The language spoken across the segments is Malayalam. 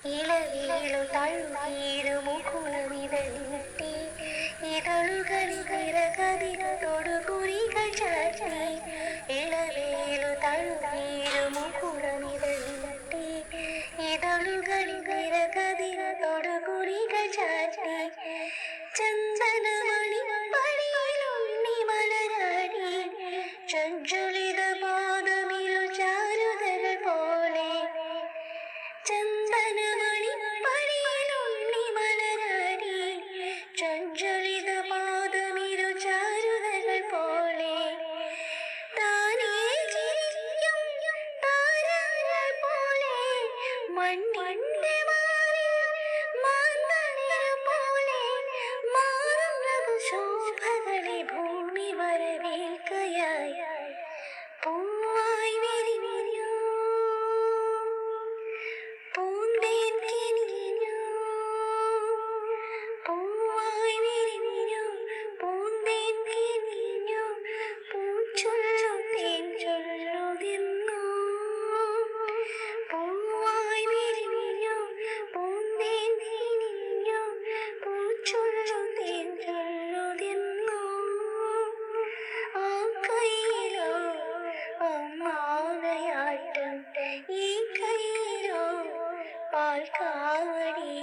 ഇളവേലു തഴുകീരു മുകുളമിതളിട്ടി ഇതളുകളിൽ വിറകതിരതൊടു കുറികൾ ചാറ്റി ഇളവേലു തഴുകീരു മുകുളമിതളിട്ടി ഇതളുകളിൽ വിറകതിരതൊടു കുറികൾ ചാറ്റി ചന്ദനമണി പണിയിലുണ്ണി മലരാടി ചഞ്ചലിത പാദമിരു ചാരുതകൾ പോലെ ചന്ദനമണി പണിയിലുണ്ണി മലരാടി ചഞ്ചലിത പാദമിരു ചാരുതകൾ പോലെ താനേ ചിരിക്കും താരങ്ങൾ പോലെ മണ്ണിന്റെ മാറിൽ മാന്തളിർ പോലെ മാറുന്നത് ശോഭകളെ ഭൂമി വരവേൽക്കയായി പൂവായി വിരിഞ്ഞു പൂന്തേൻ കിനിഞ്ഞു പൂവായി വിരിഞ്ഞു പൂന്തേൻ കിനിഞ്ഞു പൂച്ചൊല്ലു തേൻ ചൊല്ലുതിർന്നു പൂവായി വിരിഞ്ഞു പൂന്തേൻ കിനിഞ്ഞു പൂച്ചൊല്ലു തേൻ ചൊല്ലുതിർന്നു ആ കൈയിലോ അമ്മാനയാട്ടം ഈ കൈയിലോ പാൽക്കാവടി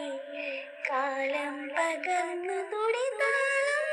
കാലം പകർന്നു തുടിതാളം